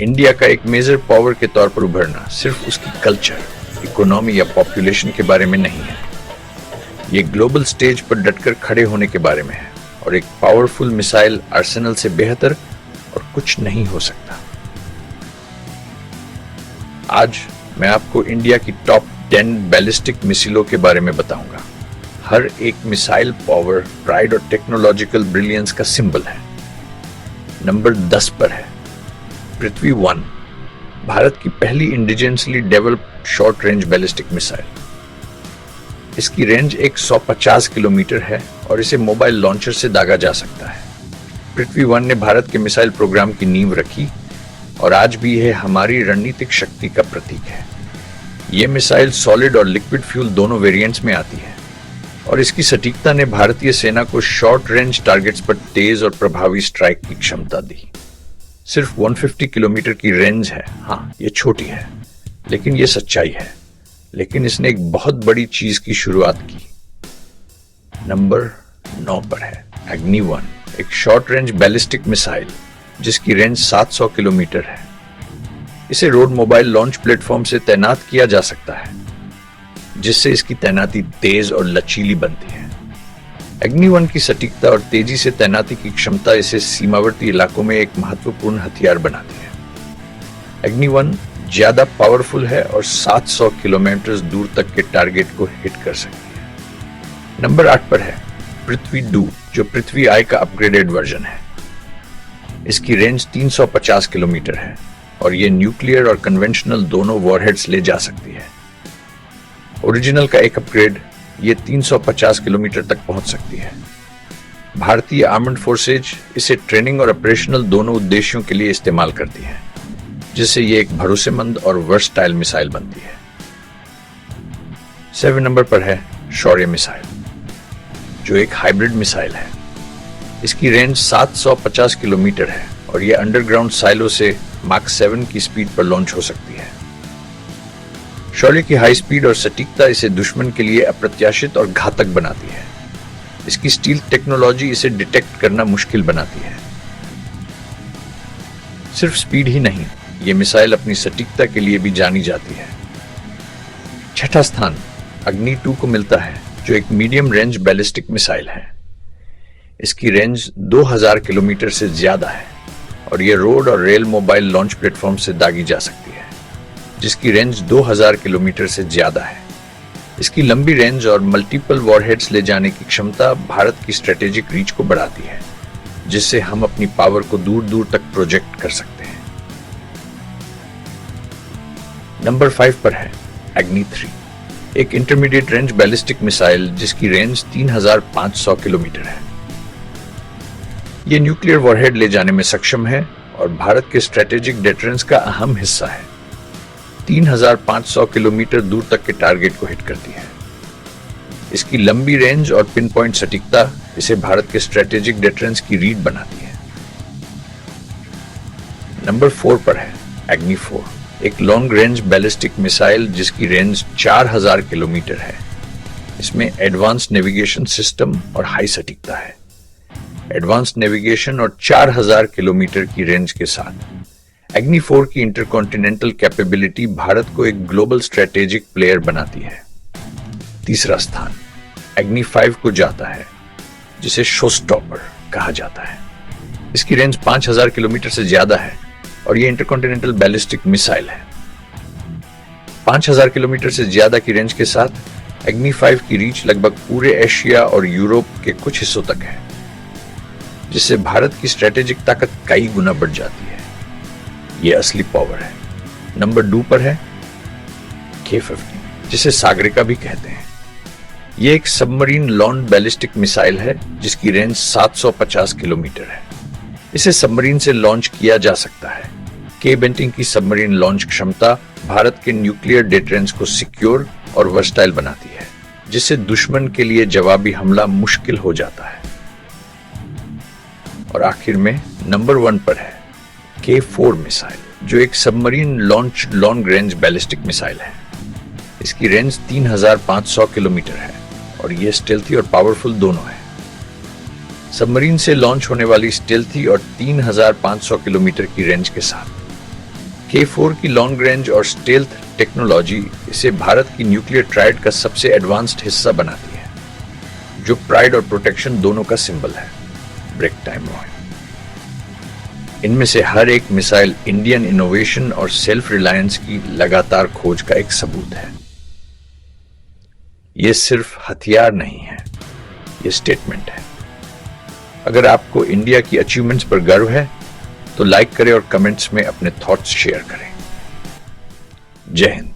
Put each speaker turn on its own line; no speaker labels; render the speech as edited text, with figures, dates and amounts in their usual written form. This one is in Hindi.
इंडिया का एक मेजर पावर के तौर पर उभरना सिर्फ उसकी कल्चर, इकोनॉमी या पॉपुलेशन के बारे में नहीं है। ये ग्लोबल स्टेज पर डटकर खड़े होने के बारे में है और एक पावरफुल मिसाइल आर्सेनल से बेहतर और कुछ नहीं हो सकता। आज मैं आपको इंडिया की टॉप 10 बैलिस्टिक मिसाइलों के बारे में बताऊंगा। हर एक मिसाइल पावर, प्राइड और टेक्नोलॉजिकल ब्रिलियंस का सिंबल है। नंबर 10 पर है पृथ्वी 1, भारत की पहली indigenously developed short range ballistic missile. इसकी रेंज 150 किलोमीटर है और इसे मोबाइल लॉन्चर से दागा जा सकता है। पृथ्वी 1 ने भारत के मिसाइल प्रोग्राम की नींव रखी और आज भी यह हमारी रणनीतिक शक्ति का प्रतीक है। यह मिसाइल सॉलिड और लिक्विड फ्यूल दोनों वेरिएंट्स में आती है और इसकी सटीकता ने भारतीय सेना को शॉर्ट रेंज टारगेट्स पर तेज और प्रभावी स्ट्राइक की क्षमता दी। सिर्फ 150 किलोमीटर की रेंज है। हाँ, ये छोटी है, लेकिन ये सच्चाई है। लेकिन इसने एक बहुत बड़ी चीज की शुरुआत की। नंबर 9 पर है अग्नि 1, एक शॉर्ट रेंज बैलिस्टिक मिसाइल जिसकी रेंज 700 किलोमीटर है। इसे रोड मोबाइल लॉन्च प्लेटफॉर्म से तैनात किया जा सकता है, जिससे इसकी तैनाती तेज और लचीली बनती है। अग्नि 1 की सटीकता और तेजी से तैनाती की क्षमता इसे सीमावर्ती इलाकों में एक महत्वपूर्ण हथियार बनाती है। अग्नि 1 ज्यादा पावरफुल है और 700 किलोमीटर दूर तक के टारगेट को हिट कर सकती है। नंबर 8 पर है पृथ्वी 2, जो पृथ्वी आई का अपग्रेडेड वर्जन है। इसकी रेंज 350 किलोमीटर है और यह न्यूक्लियर और कन्वेंशनल दोनों वॉरहेड्स ले जा सकती है। ओरिजिनल का एक अपग्रेड ये 350 किलोमीटर तक पहुंच सकती है। भारतीय आर्मड फोर्सेज इसे ट्रेनिंग और ऑपरेशनल दोनों उद्देश्यों के लिए इस्तेमाल करती है, जिससे ये एक भरोसेमंद और वर्सटाइल मिसाइल बनती है। 7 नंबर पर है शौर्य मिसाइल, जो एक हाइब्रिड मिसाइल है। इसकी रेंज 750 किलोमीटर है और यह अंडरग्राउंड साइलो से माक 7 की स्पीड पर लॉन्च हो सकती है। शौर्य की हाई स्पीड और सटीकता इसे दुश्मन के लिए अप्रत्याशित और घातक बनाती है। इसकी स्टील टेक्नोलॉजी इसे डिटेक्ट करना मुश्किल बनाती है। सिर्फ स्पीड ही नहीं, यह मिसाइल अपनी सटीकता के लिए भी जानी जाती है। 6ठा स्थान अग्नि 2 को मिलता है, जो एक मीडियम रेंज बैलिस्टिक मिसाइल है। इसकी रेंज 2000 किलोमीटर से ज्यादा है और यह रोड और रेल मोबाइल लॉन्च प्लेटफॉर्म से दागी जा सकती है, जिसकी रेंज 2000 किलोमीटर से ज्यादा है। इसकी लंबी रेंज और मल्टीपल वॉरहेड्स ले जाने की क्षमता भारत की स्ट्रेटेजिक रीच को बढ़ाती है, जिससे हम अपनी पावर को दूर दूर तक प्रोजेक्ट कर सकते हैं। नंबर 5 पर है अग्नि 3, एक इंटरमीडिएट रेंज बैलिस्टिक मिसाइल जिसकी रेंज 3500 किलोमीटर है। यह न्यूक्लियर वॉरहेड ले जाने में सक्षम है और भारत के स्ट्रेटेजिक डिफेंस का अहम हिस्सा है। 3500 किलोमीटर दूर तक के टारगेट को हिट करती है। इसकी लंबी रेंज और पिन पॉइंट सटीकता इसे भारत के स्ट्रेटेजिक डिफेंस की रीढ़ बनाती है। नंबर 4 पर है अग्नि 4, एक लॉन्ग रेंज बैलिस्टिक मिसाइल जिसकी रेंज 4000 किलोमीटर है। इसमें एडवांस नेविगेशन सिस्टम और हाई सटीकता है। एडवांस नेविगेशन और 4000 किलोमीटर की रेंज के साथ अग्नि 4 की इंटरकॉन्टिनेंटल कैपेबिलिटी भारत को एक ग्लोबल स्ट्रेटेजिक प्लेयर बनाती है। तीसरा स्थान अग्नि 5 को जाता है, जिसे शोस्टॉपर कहा जाता है। इसकी रेंज 5000 किलोमीटर से ज्यादा है और यह इंटरकॉन्टिनेंटल बैलिस्टिक मिसाइल है। 5000 किलोमीटर से ज्यादा की रेंज के साथ अग्नि 5 की रीच लगभग पूरे एशिया और यूरोप के कुछ हिस्सों तक है, जिससे भारत की स्ट्रेटेजिक ताकत कई गुना बढ़ जाती है। यह असली पावर है। नंबर 2 पर है K-50, जिसे सागरिका भी कहते हैं। यह एक सबमरीन लॉन्च बैलिस्टिक मिसाइल है जिसकी रेंज 750 किलोमीटर है। इसे सबमरीन से लॉन्च किया जा सकता है। K-50 की सबमरीन लॉन्च क्षमता भारत के न्यूक्लियर डिफेंस को सिक्योर और वर्सटाइल बनाती है, जिससे दुश्मन के लिए जवाबी हमला मुश्किल हो जाता है। और आखिर में नंबर 1 पर है K-4 मिसाइल, जो एक submarine launch long range ballistic missile है। इसकी रेंज 3500 किलोमीटर है और यह स्टेल्थी और पावरफुल दोनों है। सबमरीन से लॉन्च होने वाली स्टेल्थी और 3500 किलोमीटर की रेंज के साथ K4 की लॉन्ग रेंज और स्टेल्थ टेक्नोलॉजी इसे भारत की न्यूक्लियर ट्रायड का सबसे एडवांस्ड हिस्सा बनाती है, जो प्राइड और प्रोटेक्शन दोनों का सिंबल है। ब्रेक टाइम रॉय। इनमें से हर एक मिसाइल इंडियन इनोवेशन और सेल्फ रिलायंस की लगातार खोज का एक सबूत है। यह सिर्फ हथियार नहीं है, यह स्टेटमेंट है। अगर आपको इंडिया की अचीवमेंट्स पर गर्व है तो लाइक करें और कमेंट्स में अपने थॉट्स शेयर करें। जय हिंद।